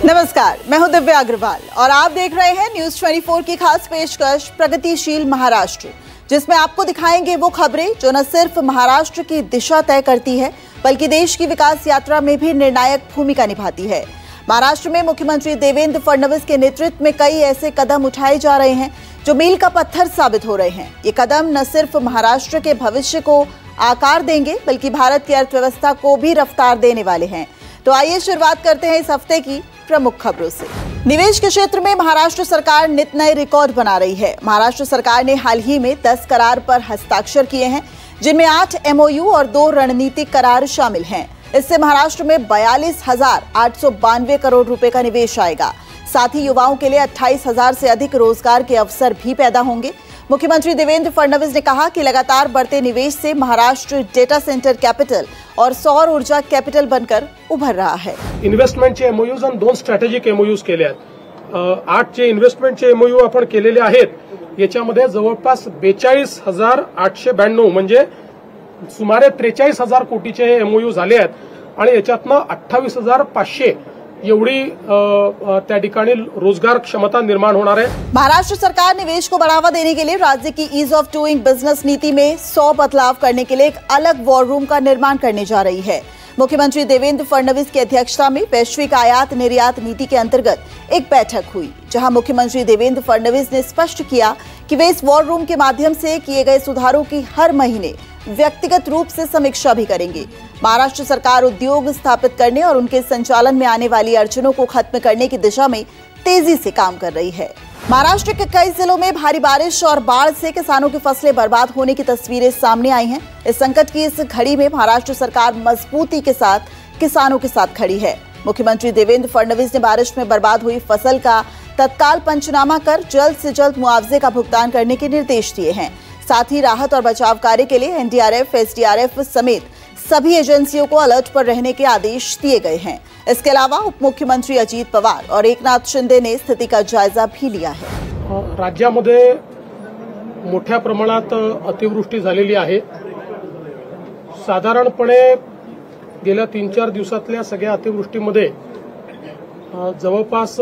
नमस्कार, मैं हूं दिव्या अग्रवाल और आप देख रहे हैं न्यूज 24 की खास पेशकश प्रगतिशील महाराष्ट्र, जिसमें आपको दिखाएंगे वो खबरें जो न सिर्फ महाराष्ट्र की दिशा तय करती है बल्कि देश की विकास यात्रा में भी निर्णायक भूमिका निभाती है। महाराष्ट्र में मुख्यमंत्री देवेंद्र फडणवीस के नेतृत्व में कई ऐसे कदम उठाए जा रहे हैं जो मील का पत्थर साबित हो रहे हैं। ये कदम न सिर्फ महाराष्ट्र के भविष्य को आकार देंगे बल्कि भारत की अर्थव्यवस्था को भी रफ्तार देने वाले हैं। तो आइए शुरुआत करते हैं इस हफ्ते की प्रमुख खबरों से। निवेश के क्षेत्र में महाराष्ट्र सरकार नित नए रिकॉर्ड बना रही है। महाराष्ट्र सरकार ने हाल ही में 10 करार पर हस्ताक्षर किए हैं, जिनमें 8 MOU और 2 रणनीतिक करार शामिल हैं। इससे महाराष्ट्र में 42,892 करोड़ रुपए का निवेश आएगा। साथ ही युवाओं के लिए 28,000 से अधिक रोजगार के अवसर भी पैदा होंगे। मुख्यमंत्री देवेंद्र फडणवीस ने कहा कि लगातार बढ़ते निवेश से महाराष्ट्र डेटा सेंटर कैपिटल और सौर ऊर्जा कैपिटल बनकर उभर रहा है। इन्व्हेस्टमेंटचे MOUs आणि 2 स्ट्रॅटेजिक MOUs केले आहेत। 8 चे इन्व्हेस्टमेंटचे MOU आपण केलेले आहेत। याच्यामध्ये जवळपास 42,892 म्हणजे सुमारे 43,000 कोटीचे MOU झाले आहेत आणि याच्यातनं 28,500 एवढी त्या ठिकाणी रोजगार क्षमता निर्माण होणार है। महाराष्ट्र सरकार निवेश को बढ़ावा देने के लिए राज्य की ईज ऑफ डूइंग बिजनेस नीति में 100 बदलाव करने के लिए एक अलग वॉर रूम का निर्माण करने जा रही है। मुख्यमंत्री देवेंद्र फडणवीस की अध्यक्षता में वैश्विक आयात निर्यात नीति के अंतर्गत एक बैठक हुई, जहां मुख्यमंत्री देवेंद्र फडणवीस ने स्पष्ट किया कि वे इस वॉर रूम के माध्यम से किए गए सुधारों की हर महीने व्यक्तिगत रूप से समीक्षा भी करेंगे। महाराष्ट्र सरकार उद्योग स्थापित करने और उनके संचालन में आने वाली अड़चनों को खत्म करने की दिशा में तेजी से काम कर रही है। महाराष्ट्र के कई जिलों में भारी बारिश और बाढ़ से किसानों की फसलें बर्बाद होने की तस्वीरें सामने आई हैं। इस संकट की इस घड़ी में महाराष्ट्र सरकार मजबूती के साथ किसानों के साथ खड़ी है। मुख्यमंत्री देवेंद्र फडणवीस ने बारिश में बर्बाद हुई फसल का तत्काल पंचनामा कर जल्द से जल्द मुआवजे का भुगतान करने के निर्देश दिए हैं। साथ ही राहत और बचाव कार्य के लिए NDRF, SDRF समेत सभी एजेंसियों को अलर्ट पर रहने के आदेश दिए गए हैं। इसके अलावा उप मुख्यमंत्री अजित पवार और एकनाथ शिंदे ने स्थिति का जायजा भी लिया है। राज्यामध्ये मोठ्या प्रमाणात अतिवृष्टी झालेली आहे। साधारणपणे गेल्या 3-4 दिवसातल्या सगळ्या अतिवृष्टीमध्ये जवळपास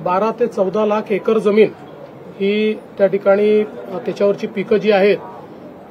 12 ते 14 लाख एकर जमीन ही त्या ठिकाणी त्याच्यावरची पिकं जी आहेत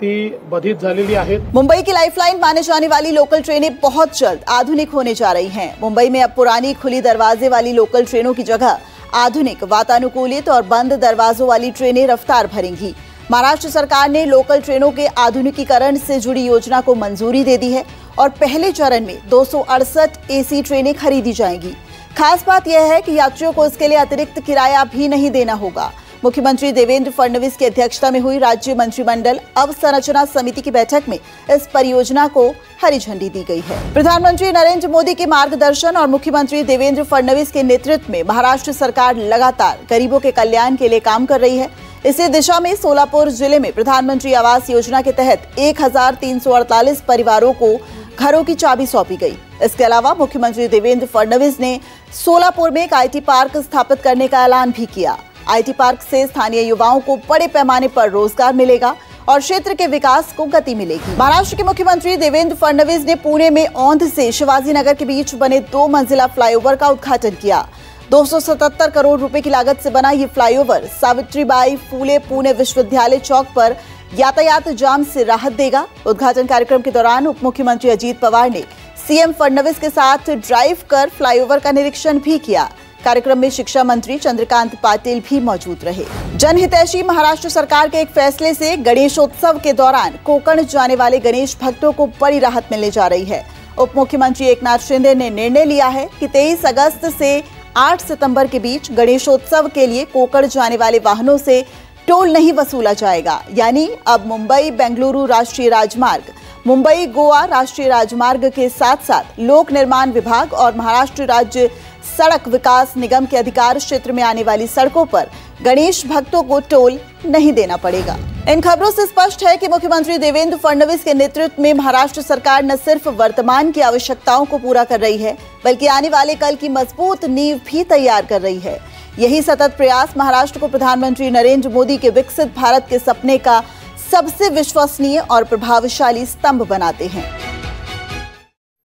ती बाधित झालेली आहेत। मुंबई की लाइफलाइन माने जाने वाली लोकल ट्रेनें बहुत जल्द आधुनिक होने जा रही हैं। मुंबई में अब पुरानी खुली दरवाजे वाली लोकल ट्रेनों की जगह आधुनिक वातानुकूलित और बंद दरवाजों वाली ट्रेनें रफ्तार भरेंगी। महाराष्ट्र सरकार ने लोकल ट्रेनों के आधुनिकीकरण से जुड़ी योजना को मंजूरी दे दी है और पहले चरण में 268 AC ट्रेनें खरीदी जाएंगी। खास बात यह है कि यात्रियों को इसके लिए अतिरिक्त किराया भी नहीं देना होगा। मुख्यमंत्री देवेंद्र फडणवीस की अध्यक्षता में हुई राज्य मंत्रिमंडल अवसंरचना समिति की बैठक में इस परियोजना को हरी झंडी दी गई है। प्रधानमंत्री नरेंद्र मोदी के मार्गदर्शन और मुख्यमंत्री देवेंद्र फडणवीस के नेतृत्व में महाराष्ट्र सरकार लगातार गरीबों के कल्याण के लिए काम कर रही है। इसी दिशा में सोलापुर जिले में प्रधानमंत्री आवास योजना के तहत 1,348 परिवारों को घरों की चाबी सौंपी गई। इसके अलावा मुख्यमंत्री देवेंद्र फडणवीस ने सोलापुर में एक IT पार्क स्थापित करने का ऐलान भी किया। IT पार्क से स्थानीय युवाओं को बड़े पैमाने पर रोजगार मिलेगा और क्षेत्र के विकास को गति मिलेगी। महाराष्ट्र के मुख्यमंत्री देवेंद्र फडणवीस ने पुणे में औंध से शिवाजी नगर के बीच बने 2 मंजिला फ्लाईओवर का उद्घाटन किया। 277 करोड़ रुपए की लागत से बना ये फ्लाईओवर सावित्रीबाई फूले पुणे विश्वविद्यालय चौक पर यातायात जाम से राहत देगा। उद्घाटन कार्यक्रम के दौरान उप मुख्यमंत्री अजित पवार ने CM फडणवीस के साथ ड्राइव कर फ्लाईओवर का निरीक्षण भी किया। कार्यक्रम में शिक्षा मंत्री चंद्रकांत पाटिल भी मौजूद रहे। जनहितैषी महाराष्ट्र सरकार के एक फैसले से गणेशोत्सव के दौरान कोकण जाने वाले गणेश भक्तों को बड़ी राहत मिलने जा रही है। उप मुख्यमंत्री एकनाथ शिंदे ने निर्णय लिया है कि 23 अगस्त से 8 सितंबर के बीच गणेशोत्सव के लिए कोकण जाने वाले वाहनों से टोल नहीं वसूला जाएगा। यानी अब मुंबई बेंगलुरु राष्ट्रीय राजमार्ग, मुंबई गोवा राष्ट्रीय राजमार्ग के साथ साथ लोक निर्माण विभाग और महाराष्ट्र राज्य सड़क विकास निगम के अधिकार क्षेत्र में आने वाली सड़कों पर गणेश भक्तों को टोल नहीं देना पड़ेगा। इन खबरों से स्पष्ट है कि मुख्यमंत्री देवेंद्र फडणवीस के नेतृत्व में महाराष्ट्र सरकार न सिर्फ वर्तमान की आवश्यकताओं को पूरा कर रही है, बल्कि आने वाले कल की मजबूत नींव भी तैयार कर रही है। यही सतत प्रयास महाराष्ट्र को प्रधानमंत्री नरेंद्र मोदी के विकसित भारत के सपने का सबसे विश्वसनीय और प्रभावशाली स्तंभ बनाते हैं।